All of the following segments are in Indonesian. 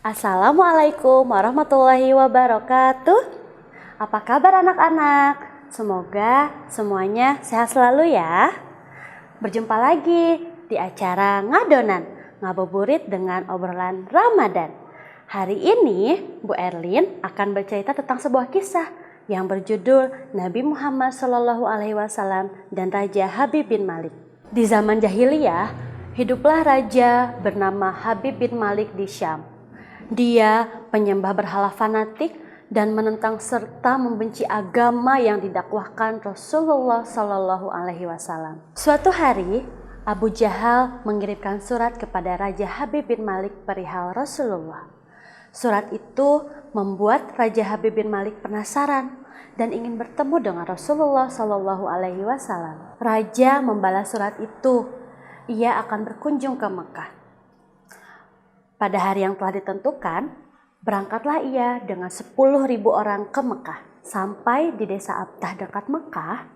Assalamualaikum warahmatullahi wabarakatuh. Apa kabar anak-anak? Semoga semuanya sehat selalu ya. Berjumpa lagi di acara Ngadonan, ngabuburit dengan obrolan Ramadan. Hari ini Bu Erlin akan bercerita tentang sebuah kisah yang berjudul Nabi Muhammad SAW dan Raja Habib bin Malik. Di zaman jahiliyah, hiduplah raja bernama Habib bin Malik di Syam. Dia penyembah berhala fanatik dan menentang serta membenci agama yang didakwahkan Rasulullah SAW. Suatu hari, Abu Jahal mengirimkan surat kepada Raja Habib bin Malik perihal Rasulullah. Surat itu membuat Raja Habib bin Malik penasaran dan ingin bertemu dengan Rasulullah SAW. Raja membalas surat itu. Ia akan berkunjung ke Mekah. Pada hari yang telah ditentukan, berangkatlah ia dengan 10.000 orang ke Mekah. Sampai di desa Abtah dekat Mekah,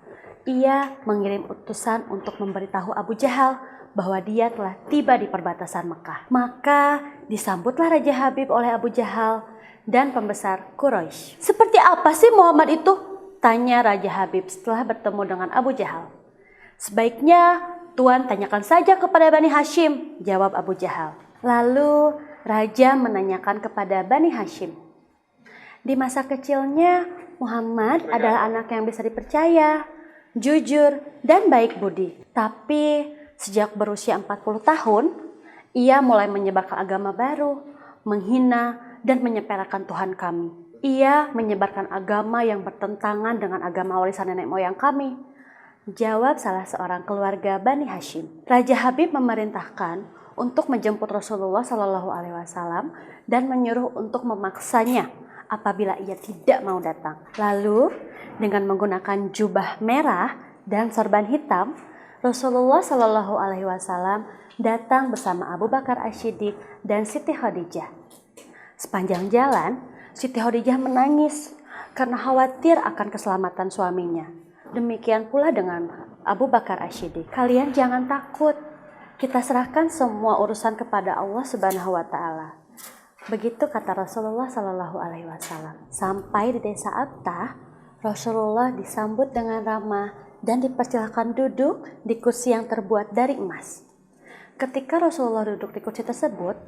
ia mengirim utusan untuk memberitahu Abu Jahal bahwa dia telah tiba di perbatasan Mekah. Maka disambutlah Raja Habib oleh Abu Jahal dan pembesar Quraisy. "Seperti apa sih Muhammad itu?" tanya Raja Habib setelah bertemu dengan Abu Jahal. "Sebaiknya Tuan tanyakan saja kepada Bani Hashim," jawab Abu Jahal. Lalu Raja menanyakan kepada Bani Hashim. Di masa kecilnya, Muhammad adalah anak yang bisa dipercaya, jujur, dan baik budi. Tapi sejak berusia 40 tahun, ia mulai menyebarkan agama baru, menghina, dan menyepelekan Tuhan kami. Ia menyebarkan agama yang bertentangan dengan agama warisan nenek moyang kami, jawab salah seorang keluarga Bani Hashim. Raja Habib memerintahkan untuk menjemput Rasulullah SAW dan menyuruh untuk memaksanya apabila ia tidak mau datang. Lalu dengan menggunakan jubah merah dan sorban hitam, Rasulullah SAW datang bersama Abu Bakar As-Siddiq dan Siti Khadijah. Sepanjang jalan, Siti Khadijah menangis karena khawatir akan keselamatan suaminya. Demikian pula dengan Abu Bakar As-Siddiq. "Kalian jangan takut. Kita serahkan semua urusan kepada Allah Subhanahu wa Ta'ala." Begitu kata Rasulullah SAW. Sampai di desa Abtah, Rasulullah disambut dengan ramah dan dipersilakan duduk di kursi yang terbuat dari emas. Ketika Rasulullah duduk di kursi tersebut,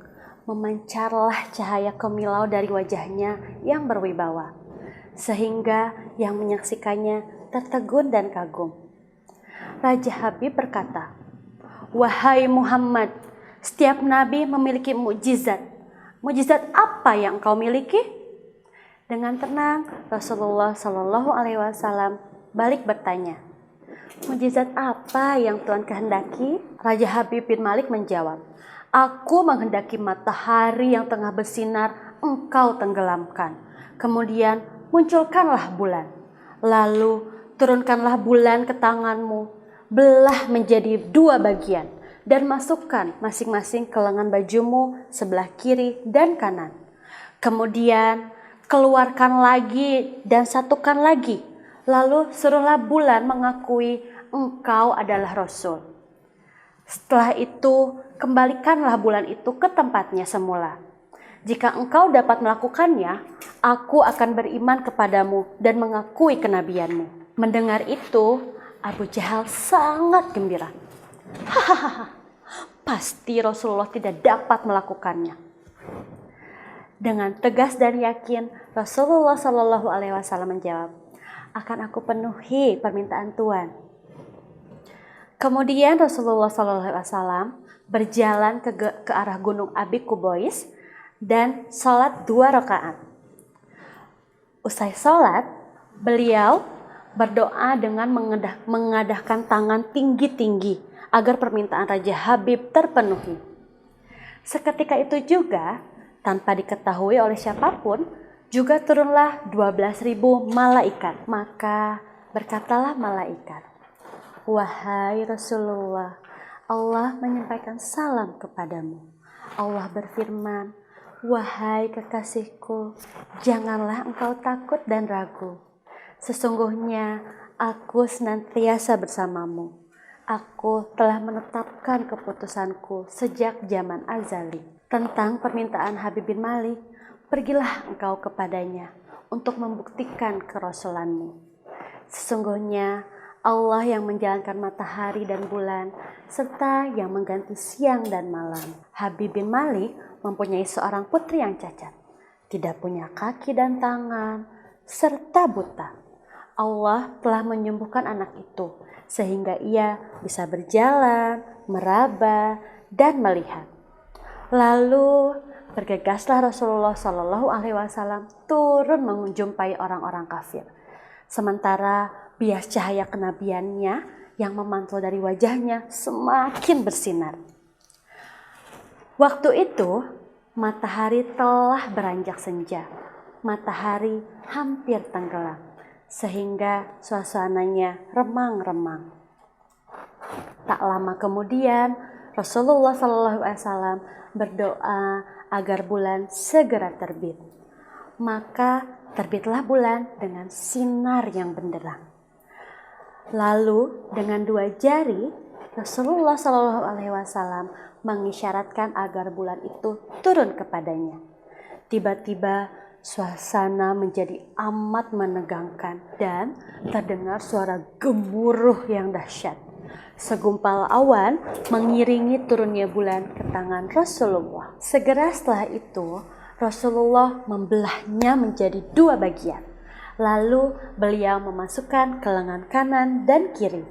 memancarlah cahaya kemilau dari wajahnya yang berwibawa, sehingga yang menyaksikannya tertegun dan kagum. Raja Habib berkata, "Wahai Muhammad, setiap nabi memiliki mukjizat. Mukjizat apa yang engkau miliki?" Dengan tenang, Rasulullah SAW balik bertanya, "Mukjizat apa yang Tuhan kehendaki?" Raja Habib bin Malik menjawab, "Aku menghendaki matahari yang tengah bersinar engkau tenggelamkan. Kemudian munculkanlah bulan. Lalu turunkanlah bulan ke tanganmu. Belah menjadi 2 bagian dan masukkan masing-masing ke lengan bajumu sebelah kiri dan kanan. Kemudian keluarkan lagi dan satukan lagi. Lalu suruhlah bulan mengakui engkau adalah Rasul. Setelah itu kembalikanlah bulan itu ke tempatnya semula. Jika engkau dapat melakukannya, aku akan beriman kepadamu dan mengakui kenabianmu." Mendengar itu, Abu Jahal sangat gembira. "Hahaha, pasti Rasulullah tidak dapat melakukannya." Dengan tegas dan yakin, Rasulullah SAW menjawab, "Akan aku penuhi permintaan Tuan." Kemudian Rasulullah SAW berjalan ke arah gunung Abi Qubays dan sholat 2 rakaat. Usai sholat, beliau berdoa dengan mengadahkan tangan tinggi-tinggi agar permintaan Raja Habib terpenuhi. Seketika itu juga, tanpa diketahui oleh siapapun, juga turunlah 12.000 malaikat. Maka berkatalah malaikat, "Wahai Rasulullah, Allah menyampaikan salam kepadamu. Allah berfirman, wahai kekasihku, janganlah engkau takut dan ragu. Sesungguhnya aku senantiasa bersamamu. Aku telah menetapkan keputusanku sejak zaman azali." tentang permintaan Habib bin Malik, pergilah engkau kepadanya untuk membuktikan kerasulanmu. Sesungguhnya Allah yang menjalankan matahari dan bulan, serta yang mengganti siang dan malam. Habib bin Malik mempunyai seorang putri yang cacat, tidak punya kaki dan tangan, serta buta. Allah telah menyembuhkan anak itu, sehingga ia bisa berjalan, meraba, dan melihat. Lalu bergegaslah Rasulullah Shallallahu Alaihi Wasallam turun menjumpai orang-orang kafir. Sementara bias cahaya kenabiannya yang memantul dari wajahnya semakin bersinar. Waktu itu matahari telah beranjak senja. Matahari hampir tenggelam sehingga suasananya remang-remang. Tak lama kemudian Rasulullah SAW berdoa agar bulan segera terbit. Maka terbitlah bulan dengan sinar yang benderang. Lalu dengan 2 jari Rasulullah SAW mengisyaratkan agar bulan itu turun kepadanya. Tiba-tiba suasana menjadi amat menegangkan dan terdengar suara gemuruh yang dahsyat. Segumpal awan mengiringi turunnya bulan ke tangan Rasulullah. Segera setelah itu Rasulullah membelahnya menjadi 2 bagian. Lalu beliau memasukkan ke lengan kanan dan kiri.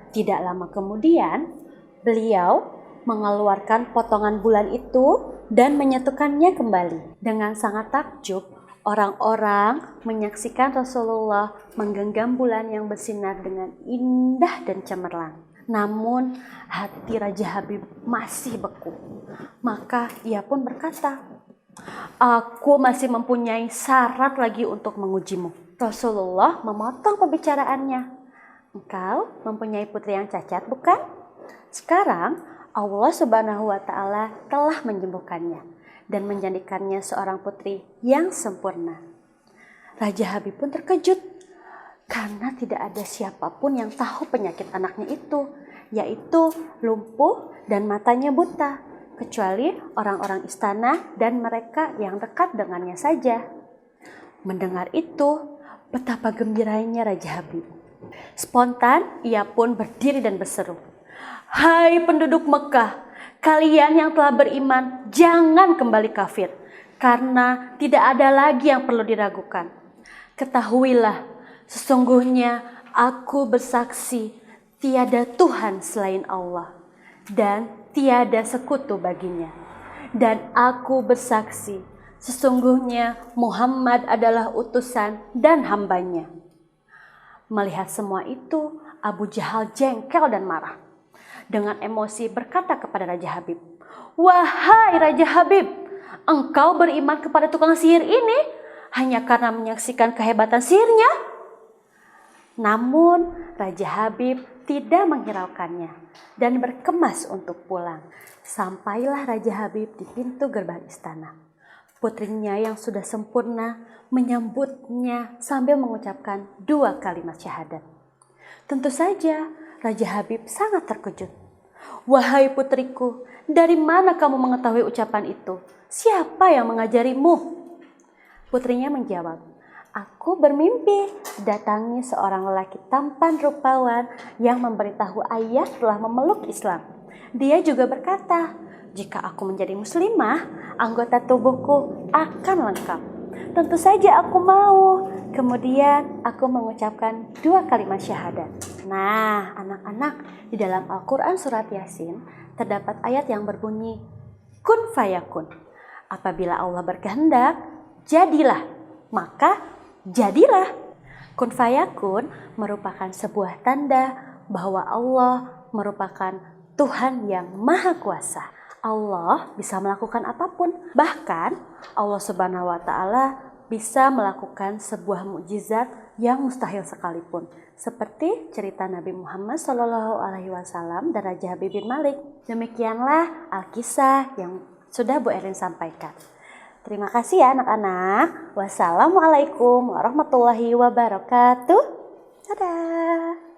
Tidak lama kemudian beliau mengeluarkan potongan bulan itu dan menyatukannya kembali. Dengan sangat takjub, orang-orang menyaksikan Rasulullah menggenggam bulan yang bersinar dengan indah dan cemerlang. Namun hati Raja Habib masih beku. Maka ia pun berkata, "Aku masih mempunyai syarat lagi untuk mengujimu." Rasulullah memotong pembicaraannya. "Engkau mempunyai putri yang cacat, bukan? Sekarang Allah Subhanahu wa Ta'ala telah menyembuhkannya dan menjadikannya seorang putri yang sempurna." Raja Habib pun terkejut karena tidak ada siapapun yang tahu penyakit anaknya itu, yaitu lumpuh dan matanya buta, kecuali orang-orang istana dan mereka yang dekat dengannya saja. Mendengar itu, betapa gembiranya Raja Habib. Spontan ia pun berdiri dan berseru, "Hai penduduk Mekah, kalian yang telah beriman jangan kembali kafir, karena tidak ada lagi yang perlu diragukan. Ketahuilah, sesungguhnya aku bersaksi tiada Tuhan selain Allah dan tiada sekutu baginya. Dan aku bersaksi sesungguhnya Muhammad adalah utusan dan hambanya." Melihat semua itu, Abu Jahal jengkel dan marah. Dengan emosi berkata kepada Raja Habib, "Wahai Raja Habib, engkau beriman kepada tukang sihir ini hanya karena menyaksikan kehebatan sihirnya?" Namun Raja Habib tidak menghiraukannya dan berkemas untuk pulang. Sampailah Raja Habib di pintu gerbang istana. Putrinya yang sudah sempurna menyambutnya sambil mengucapkan 2 kalimat syahadat. Tentu saja Raja Habib sangat terkejut. "Wahai putriku, dari mana kamu mengetahui ucapan itu? Siapa yang mengajarimu?" Putrinya menjawab, "Aku bermimpi datangi seorang lelaki tampan rupawan yang memberitahu ayah telah memeluk Islam. Dia juga berkata, jika aku menjadi muslimah, anggota tubuhku akan lengkap. Tentu saja aku mau. Kemudian aku mengucapkan 2 kalimat syahadat." Nah, anak-anak, di dalam Al-Quran surat Yasin terdapat ayat yang berbunyi, "Kun fayakun." Apabila Allah berkehendak, jadilah, maka jadilah. Kun fayakun merupakan sebuah tanda bahwa Allah merupakan Tuhan yang Maha Kuasa. Allah bisa melakukan apapun. Bahkan Allah Subhanahu wa Ta'ala bisa melakukan sebuah mukjizat yang mustahil sekalipun. Seperti cerita Nabi Muhammad SAW dan Raja Habib bin Malik. Demikianlah Alkisah yang sudah Bu Erin sampaikan. Terima kasih ya anak-anak. Wassalamualaikum warahmatullahi wabarakatuh. Dadah.